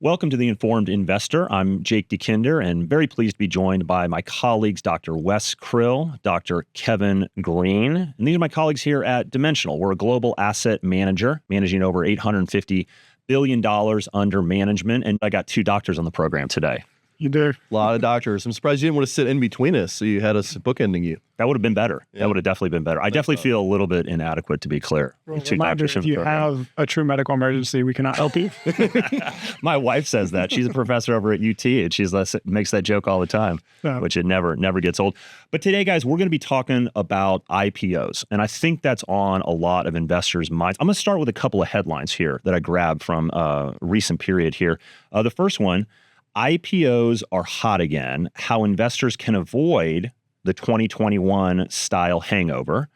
Welcome to The Informed Investor. I'm Jake DeKinder and very pleased to be joined by my colleagues, Dr. Wes Krill, Dr. Kevin Green. And these are my colleagues here at Dimensional. We're a global asset manager managing over $850 billion under management. And I got two doctors on the program today. You do. A lot of doctors. I'm surprised you didn't want to sit in between us, so you had us bookending you. That would have been better. Yeah. That would have definitely been better. I definitely feel a little bit inadequate, to be clear. Well, reminder, if you have a true medical emergency, we cannot help you. My wife says that. She's a professor over at UT, and she makes that joke all the time, which it never gets old. But today, guys, we're going to be talking about IPOs, and I think that's on a lot of investors' minds. I'm going to start with a couple of headlines here that I grabbed from a recent period here. The first one, IPOs are hot again, how investors can avoid the 2021 style hangover.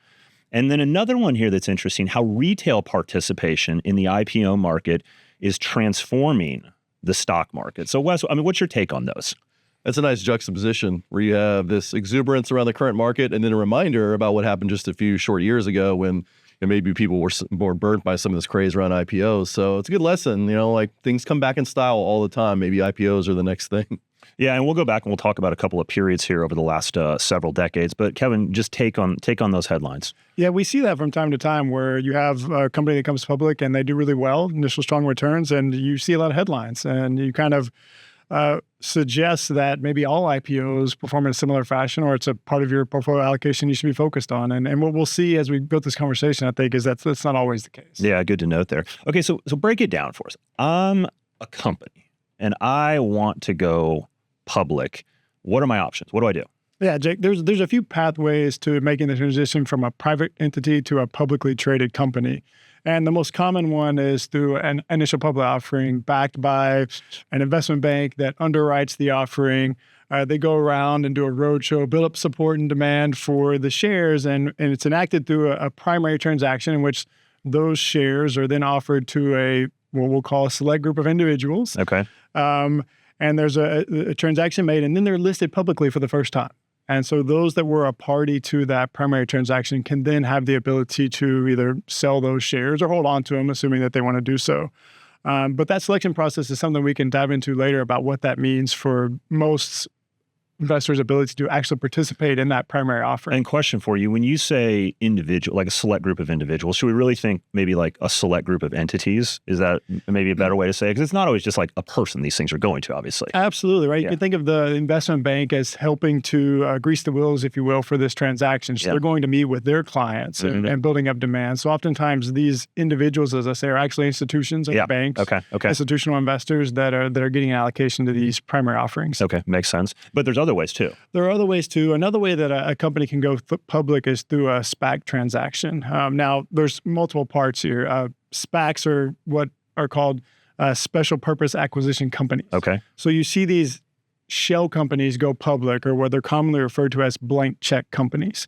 And then another one here that's interesting, how retail participation in the IPO market is transforming the stock market. So Wes, what's your take on those? That's a nice juxtaposition where you have this exuberance around the current market and then a reminder about what happened just a few short years ago when maybe people were more burnt by some of this craze around IPOs. So it's a good lesson, like things come back in style all the time. Maybe IPOs are the next thing. Yeah, and we'll go back and we'll talk about a couple of periods here over the last several decades. But Kevin, just take on those headlines. Yeah, we see that from time to time where you have a company that comes public and they do really well, initial strong returns, and you see a lot of headlines. And you kind of suggest that maybe all IPOs perform in a similar fashion, or it's a part of your portfolio allocation you should be focused on. And what we'll see as we build this conversation, I think, is that's not always the case. Yeah, good to note there. Okay, so break it down for us. I'm a company and I want to go public. What are my options? What do I do? Yeah, Jake, there's a few pathways to making the transition from a private entity to a publicly traded company. And the most common one is through an initial public offering backed by an investment bank that underwrites the offering. They go around and do a roadshow, build up support and demand for the shares, and it's enacted through a primary transaction in which those shares are then offered to what we'll call a select group of individuals. Okay. And there's a transaction made, and then they're listed publicly for the first time. And so those that were a party to that primary transaction can then have the ability to either sell those shares or hold on to them, assuming that they want to do so. But that selection process is something we can dive into later about what that means for most investors' ability to actually participate in that primary offering. And question for you, when you say individual, like a select group of individuals, should we really think maybe like a select group of entities? Is that maybe a better way to say it? Because it's not always just like a person these things are going to, obviously. Absolutely, right? Yeah. You can think of the investment bank as helping to grease the wheels, if you will, for this transaction. So they're going to meet with their clients and building up demand. So oftentimes these individuals, as I say, are actually institutions like banks, institutional investors that are getting an allocation to these primary offerings. Okay, makes sense. But there's other ways too. There are other ways too. Another way that a company can go public is through a SPAC transaction. Now, there's multiple parts here. SPACs are what are called special purpose acquisition companies. Okay. So you see these shell companies go public, or what they're commonly referred to as blank check companies.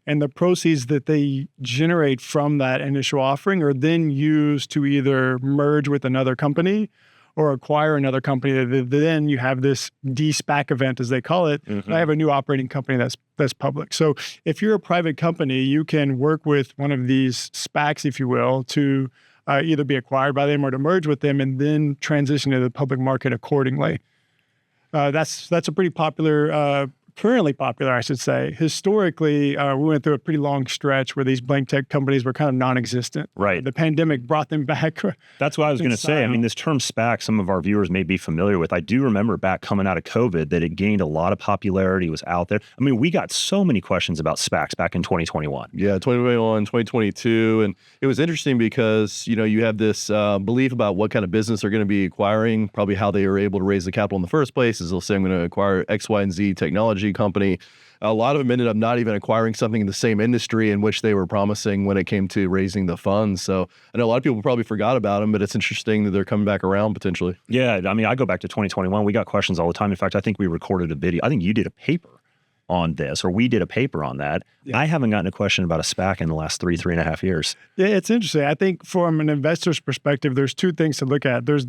And the proceeds that they generate from that initial offering are then used to either merge with another company or acquire another company. Then you have this de-SPAC event, as they call it. I have a new operating company that's public. So if you're a private company, you can work with one of these SPACs, if you will, to either be acquired by them or to merge with them and then transition to the public market accordingly. That's a pretty popular, currently popular, I should say. Historically, we went through a pretty long stretch where these blank tech companies were kind of non-existent. Right. The pandemic brought them back. That's what I was going to say. I mean, this term SPAC, some of our viewers may be familiar with. I do remember back coming out of COVID that it gained a lot of popularity, it was out there. I mean, we got so many questions about SPACs back in 2021. Yeah, 2021, 2022. And it was interesting because, you have this belief about what kind of business they're going to be acquiring, probably how they were able to raise the capital in the first place. Is they'll say, I'm going to acquire X, Y, and Z technology company. A lot of them ended up not even acquiring something in the same industry in which they were promising when it came to raising the funds. So I know a lot of people probably forgot about them, but it's interesting that they're coming back around potentially. Yeah, I mean, I go back to 2021. We got questions all the time. In fact, I think we recorded a video. I think you did a paper on this, or we did a paper on that. Yeah. I haven't gotten a question about a SPAC in the last three and a half years. Yeah, it's interesting. I think from an investor's perspective, there's two things to look at. There's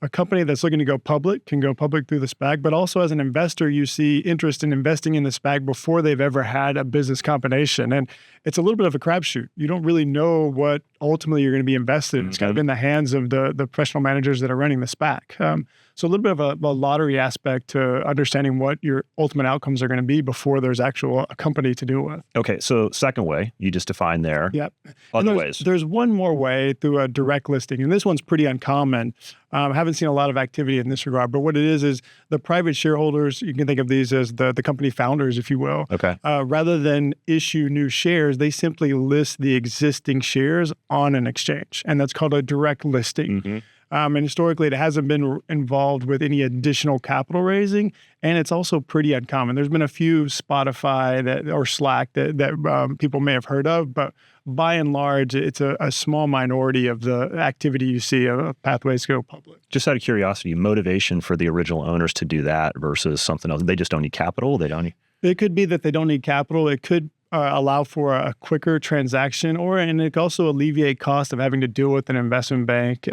a company that's looking to go public can go public through the SPAC, but also as an investor, you see interest in investing in the SPAC before they've ever had a business combination. And it's a little bit of a crapshoot. You don't really know what ultimately you're going to be invested in. It's kind of in the hands of the professional managers that are running the SPAC. So a little bit of a lottery aspect to understanding what your ultimate outcomes are going to be before there's actual a company to deal with. Okay, so second way, you just defined there. Yep. Other ways. There's one more way through a direct listing, and this one's pretty uncommon. I haven't seen a lot of activity in this regard, but what it is the private shareholders, you can think of these as the company founders, if you will. Okay. Rather than issue new shares, they simply list the existing shares on an exchange, and that's called a direct listing. Mm-hmm. And historically, it hasn't been involved with any additional capital raising, and it's also pretty uncommon. There's been a few Spotify or Slack that people may have heard of, but by and large, it's a small minority of the activity you see of pathways go public. Just out of curiosity, motivation for the original owners to do that versus something else. They just don't need capital. They don't need. It could be that they don't need capital. It could allow for a quicker transaction, and it could also alleviate cost of having to deal with an investment bank.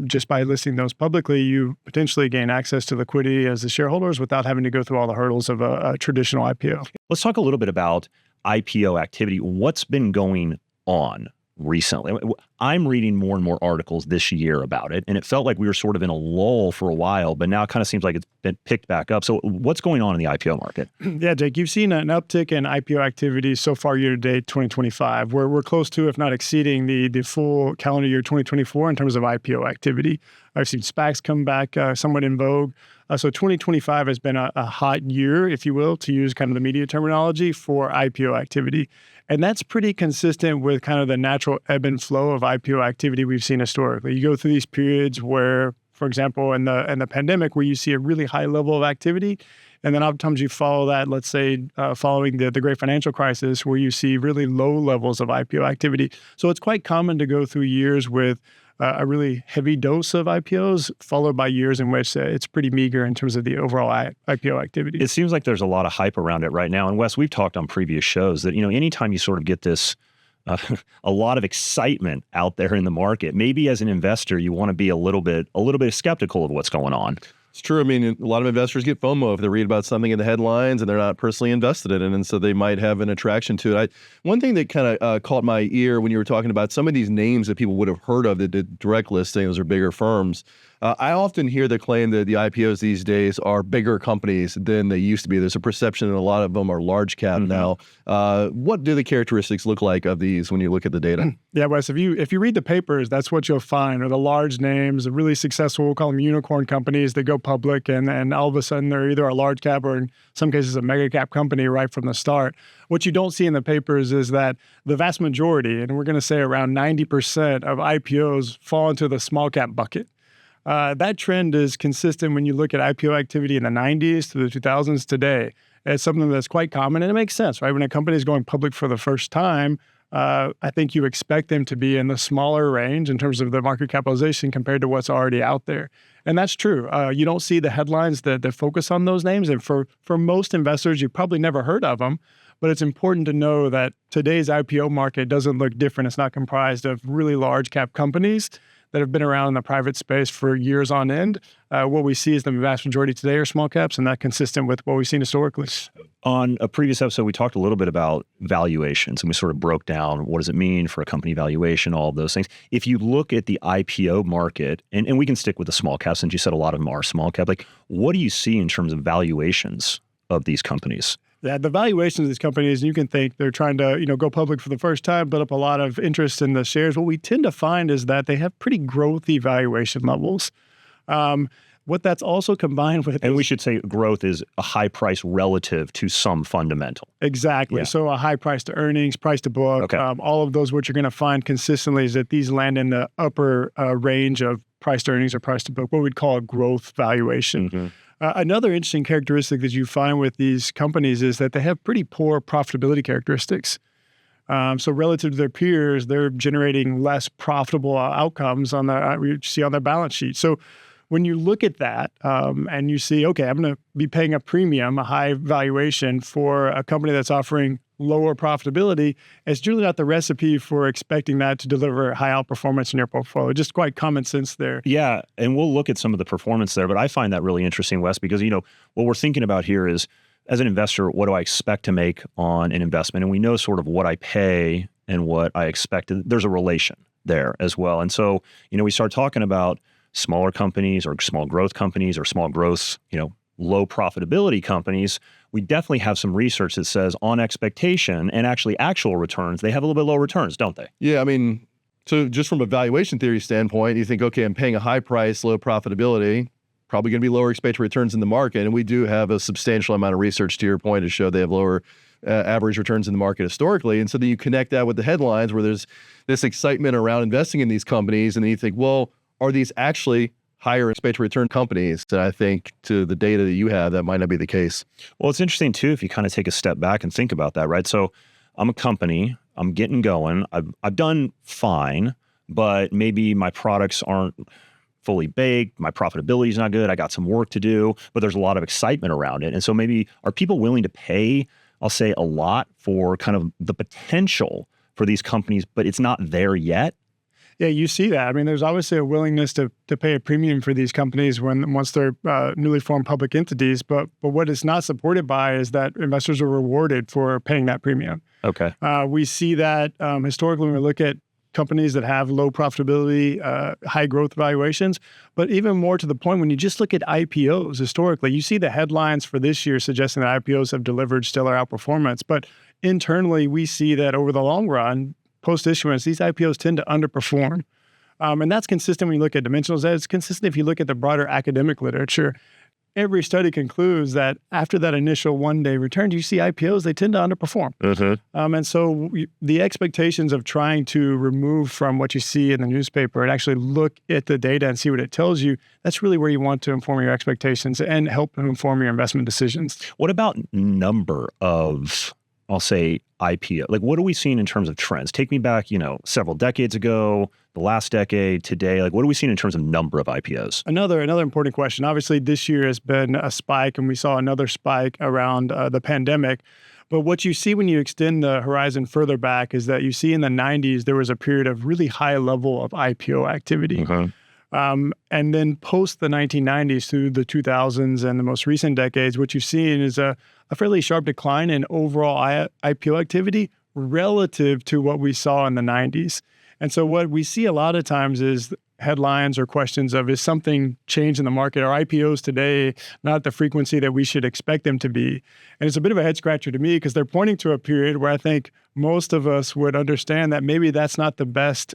Just by listing those publicly, you potentially gain access to liquidity as the shareholders without having to go through all the hurdles of a traditional IPO. Let's talk a little bit about IPO activity. What's been going on recently? I'm reading more and more articles this year about it, and it felt like we were sort of in a lull for a while, but now it kind of seems like it's been picked back up. So what's going on in the IPO market? Yeah, Jake, you've seen an uptick in IPO activity so far year to date 2025. We're close to, if not exceeding, the full calendar year 2024 in terms of IPO activity. I've seen SPACs come back somewhat in vogue. So 2025 has been a hot year, if you will, to use kind of the media terminology for IPO activity. And that's pretty consistent with kind of the natural ebb and flow of IPO activity we've seen historically. You go through these periods where, for example, in the pandemic, where you see a really high level of activity, and then oftentimes you follow that, let's say, following the great financial crisis, where you see really low levels of IPO activity. So it's quite common to go through years with a really heavy dose of IPOs, followed by years in which it's pretty meager in terms of the overall IPO activity. It seems like there's a lot of hype around it right now. And Wes, we've talked on previous shows that, anytime you sort of get this, a lot of excitement out there in the market, maybe as an investor, you want to be a little bit skeptical of what's going on. It's true. I mean, a lot of investors get FOMO if they read about something in the headlines and they're not personally invested in it, and so they might have an attraction to it. One thing that kind of caught my ear when you were talking about some of these names that people would have heard of that did direct listing, those are bigger firms. I often hear the claim that the IPOs these days are bigger companies than they used to be. There's a perception that a lot of them are large cap now. What do the characteristics look like of these when you look at the data? Yeah, Wes, if you read the papers, that's what you'll find, are the large names, the really successful, we'll call them unicorn companies that go public, and all of a sudden they're either a large cap or in some cases a mega cap company right from the start. What you don't see in the papers is that the vast majority, and we're going to say around 90% of IPOs fall into the small cap bucket. That trend is consistent when you look at IPO activity in the 90s to the 2000s today. It's something that's quite common, and it makes sense, right? When a company is going public for the first time, I think you expect them to be in the smaller range in terms of the market capitalization compared to what's already out there. And that's true. You don't see the headlines that focus on those names. And for most investors, you've probably never heard of them. But it's important to know that today's IPO market doesn't look different. It's not comprised of really large cap companies that have been around in the private space for years on end. What we see is the vast majority today are small caps, and that's consistent with what we've seen historically. On a previous episode, we talked a little bit about valuations, and we sort of broke down what does it mean for a company valuation, all of those things. If you look at the IPO market, and we can stick with the small caps, since you said a lot of them are small cap, like what do you see in terms of valuations of these companies? Yeah, the valuations of these companies, you can think they're trying to, go public for the first time, build up a lot of interest in the shares. What we tend to find is that they have pretty growthy valuation levels. What that's also combined with, and we should say growth is a high price relative to some fundamental. Exactly. Yeah. So a high price to earnings, price to book, all of those, what you're going to find consistently is that these land in the upper range of price to earnings or price to book, what we'd call a growth valuation. Mm-hmm. Another interesting characteristic that you find with these companies is that they have pretty poor profitability characteristics. So relative to their peers, they're generating less profitable outcomes we see on their balance sheet. So when you look at that and you see, okay, I'm going to be paying a premium, a high valuation for a company that's offering lower profitability, it's generally not the recipe for expecting that to deliver high outperformance in your portfolio. Just quite common sense there. Yeah, and we'll look at some of the performance there, but I find that really interesting, Wes, because what we're thinking about here is, as an investor, what do I expect to make on an investment? And we know sort of what I pay and what I expect. There's a relation. there as well. And so, we start talking about smaller companies or small growth companies or small growth, low profitability companies. We definitely have some research that says on expectation and actually actual returns, they have a little bit low returns, don't they? Yeah, I mean, so just from a valuation theory standpoint, you think, okay, I'm paying a high price, low profitability, probably going to be lower expected returns in the market. And we do have a substantial amount of research, to your point, to show they have lower average returns in the market historically. And so then you connect that with the headlines where there's this excitement around investing in these companies. And then you think, well, are these actually higher expected return companies? And I think to the data that you have, that might not be the case. Well, it's interesting too, if you kind of take a step back and think about that, right? So I'm a company, I'm getting going, I've done fine, but maybe my products aren't fully baked, my profitability is not good, I got some work to do, but there's a lot of excitement around it. And so maybe are people willing to pay, I'll say, a lot for kind of the potential for these companies, but it's not there yet? Yeah, you see that. I mean, there's obviously a willingness to pay a premium for these companies once they're newly formed public entities. But what is not supported by is that investors are rewarded for paying that premium. Okay. We see that historically when we look at companies that have low profitability, high growth valuations. But even more to the point, when you just look at IPOs historically, you see the headlines for this year suggesting that IPOs have delivered stellar outperformance. But internally, we see that over the long run, post-issuance, these IPOs tend to underperform. And that's consistent when you look at dimensionals. It's consistent if you look at the broader academic literature. Every study concludes that after that initial one-day return, you see IPOs, they tend to underperform. And so the expectations of trying to remove from what you see in the newspaper and actually look at the data and see what it tells you, that's really where you want to inform your expectations and help inform your investment decisions. What about number of, I'll say, IPO? Like, what are we seeing in terms of trends? Take me back, several decades ago, the last decade, today. Like, what are we seeing in terms of number of IPOs? Another important question. Obviously, this year has been a spike, and we saw another spike around the pandemic. But what you see when you extend the horizon further back is that you see in the 90s, there was a period of really high level of IPO activity. And then post the 1990s through the 2000s and the most recent decades, what you've seen is a fairly sharp decline in overall IPO activity relative to what we saw in the 90s. And so what we see a lot of times is headlines or questions of, is something changed in the market? Are IPOs today not at the frequency that we should expect them to be? And it's a bit of a head scratcher to me because they're pointing to a period where I think most of us would understand that maybe that's not the best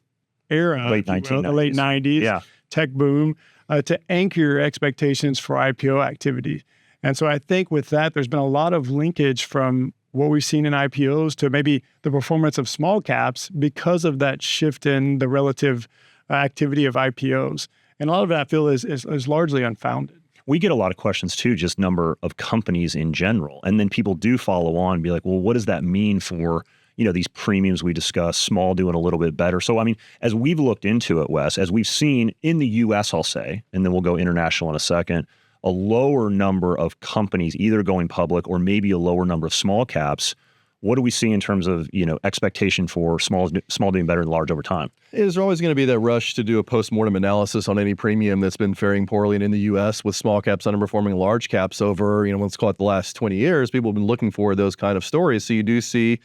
era, late 1990s. The late 90s, tech boom, to anchor your expectations for IPO activity. And so I think with that, there's been a lot of linkage from what we've seen in IPOs to maybe the performance of small caps because of that shift in the relative activity of IPOs. And a lot of that, I feel, is largely unfounded. We get a lot of questions too, just number of companies in general. And then people do follow on and be like, well, what does that mean for, these premiums we discussed, small doing a little bit better? So, I mean, as we've looked into it, Wes, as we've seen in the US, I'll say, and then we'll go international in a second, a lower number of companies either going public or maybe a lower number of small caps. What do we see in terms of, expectation for small doing better than large over time? There's always going to be that rush to do a post-mortem analysis on any premium that's been faring poorly. And in the U.S., with small caps underperforming large caps over, let's call it the last 20 years, people have been looking for those kind of stories. So you do see,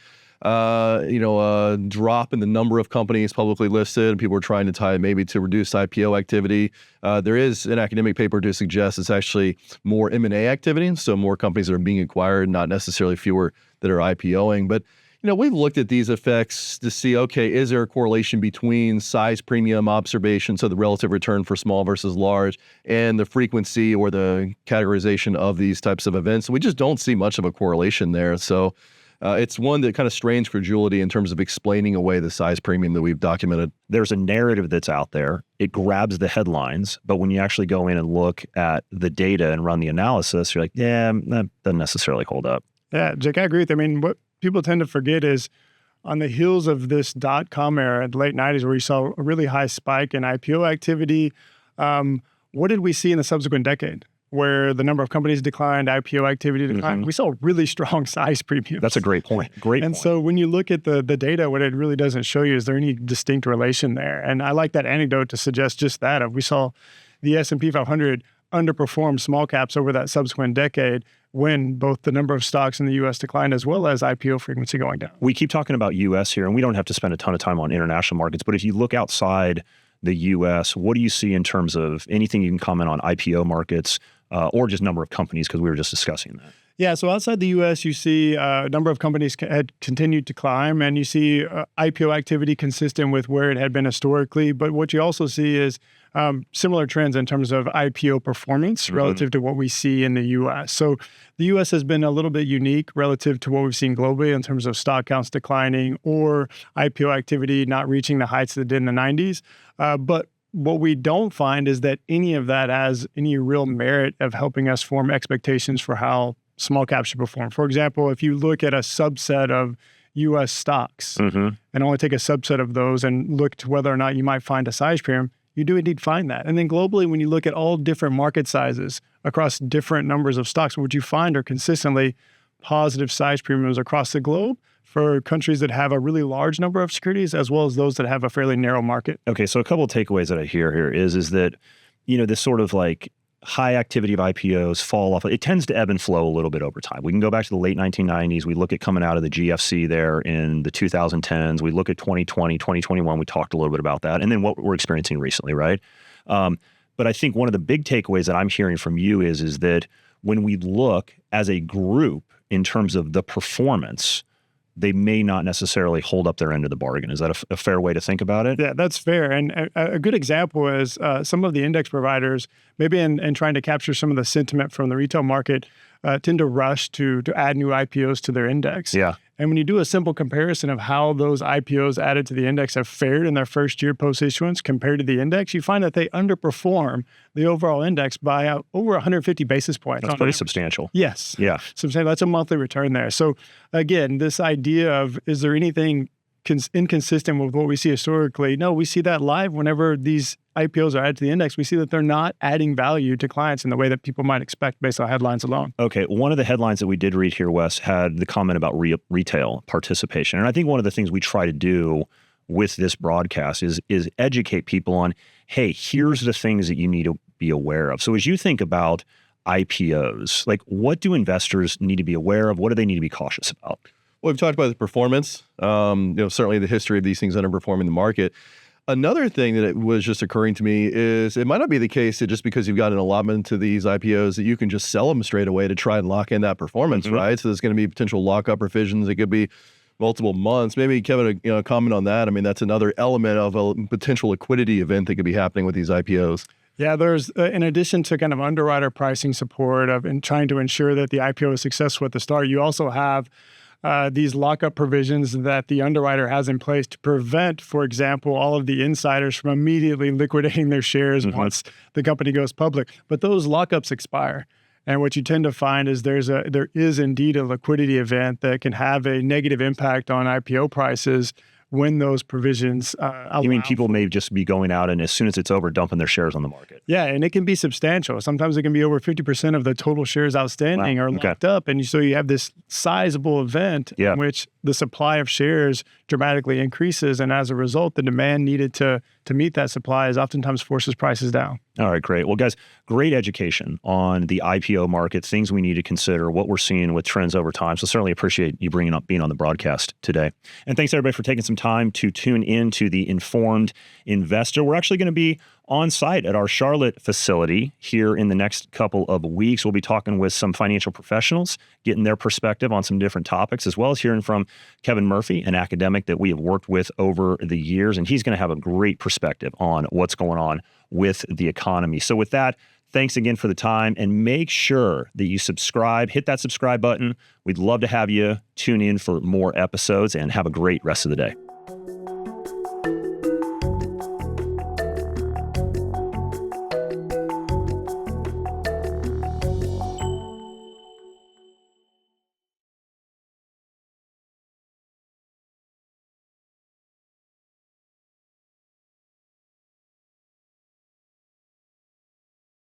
a drop in the number of companies publicly listed, and people are trying to tie it maybe to reduced IPO activity. There is an academic paper to suggest it's actually more M&A activity, so more companies that are being acquired, not necessarily fewer that are IPOing. But we've looked at these effects to see, okay, is there a correlation between size premium observation, so the relative return for small versus large, and the frequency or the categorization of these types of events? We just don't see much of a correlation there. So it's one that kind of strains credulity in terms of explaining away the size premium that we've documented. There's a narrative that's out there. It grabs the headlines, but when you actually go in and look at the data and run the analysis, you're like, yeah, that doesn't necessarily hold up. Yeah, Jake, I agree with you. I mean, what people tend to forget is on the heels of this .com era, the late 90s, where we saw a really high spike in IPO activity, what did we see in the subsequent decade? Where the number of companies declined, IPO activity declined. We saw really strong size premiums. That's a great point. And so when you look at the data, what it really doesn't show you is there any distinct relation there. And I like that anecdote to suggest just that. We saw the S&P 500 underperform small caps over that subsequent decade, when both the number of stocks in the U.S. declined as well as IPO frequency going down. We keep talking about U.S. here, and we don't have to spend a ton of time on international markets, but if you look outside the U.S., what do you see in terms of anything you can comment on IPO markets or just number of companies, because we were just discussing that? Yeah, so outside the U.S., you see a number of companies had continued to climb, and you see IPO activity consistent with where it had been historically. But what you also see is similar trends in terms of IPO performance relative to what we see in the U.S. So the U.S. has been a little bit unique relative to what we've seen globally in terms of stock counts declining or IPO activity not reaching the heights that it did in the 90s. But what we don't find is that any of that has any real merit of helping us form expectations for how small caps should perform. For example, if you look at a subset of U.S. stocks and only take a subset of those and look to whether or not you might find a size premium, you do indeed find that. And then globally, when you look at all different market sizes across different numbers of stocks, what you find are consistently positive size premiums across the globe for countries that have a really large number of securities, as well as those that have a fairly narrow market. Okay, so a couple of takeaways that I hear here is that, this sort of like high activity of IPOs fall off. It tends to ebb and flow a little bit over time. We can go back to the late 1990s. We look at coming out of the GFC there in the 2010s. We look at 2020, 2021. We talked a little bit about that. And then what we're experiencing recently, right? But I think one of the big takeaways that I'm hearing from you is that when we look as a group in terms of the performance, they may not necessarily hold up their end of the bargain. Is that a fair way to think about it? Yeah, that's fair. And a good example is some of the index providers, maybe in trying to capture some of the sentiment from the retail market, tend to rush to add new IPOs to their index. Yeah. And when you do a simple comparison of how those IPOs added to the index have fared in their first year post-issuance compared to the index, you find that they underperform the overall index by over 150 basis points. That's pretty substantial. Yes. Yeah. Substantial. That's a monthly return there. So again, this idea of, is there anything inconsistent with what we see historically? No, we see that live whenever these IPOs are added to the index. We see that they're not adding value to clients in the way that people might expect based on headlines alone. Okay. One of the headlines that we did read here, Wes, had the comment about retail participation. And I think one of the things we try to do with this broadcast is educate people on, hey, here's the things that you need to be aware of. So as you think about IPOs, like what do investors need to be aware of? What do they need to be cautious about? Well, we've talked about the performance, certainly the history of these things underperforming the market. Another thing that it was just occurring to me is it might not be the case that just because you've got an allotment to these IPOs that you can just sell them straight away to try and lock in that performance, right? So there's going to be potential lockup provisions. It could be multiple months. Maybe Kevin, comment on that. I mean, that's another element of a potential liquidity event that could be happening with these IPOs. Yeah, there's, in addition to kind of underwriter pricing support and trying to ensure that the IPO is successful at the start, you also have these lockup provisions that the underwriter has in place to prevent, for example, all of the insiders from immediately liquidating their shares once the company goes public. But those lockups expire. And what you tend to find is there is indeed a liquidity event that can have a negative impact on IPO prices when those provisions allow. You mean people may just be going out and as soon as it's over, dumping their shares on the market? Yeah, and it can be substantial. Sometimes it can be over 50% of the total shares outstanding are locked up. And so you have this sizable event in which the supply of shares dramatically increases. And as a result, the demand needed to meet that supply is oftentimes forces prices down. All right, great. Well, guys, great education on the IPO market, things we need to consider, what we're seeing with trends over time. So certainly appreciate you being on the broadcast today. And thanks everybody for taking some time to tune in to the Informed Investor. We're actually going to be on site at our Charlotte facility here in the next couple of weeks. We'll be talking with some financial professionals, getting their perspective on some different topics, as well as hearing from Kevin Murphy, an academic that we have worked with over the years. And he's going to have a great perspective on what's going on with the economy. So with that, thanks again for the time, and make sure that you subscribe, hit that subscribe button. We'd love to have you tune in for more episodes, and have a great rest of the day.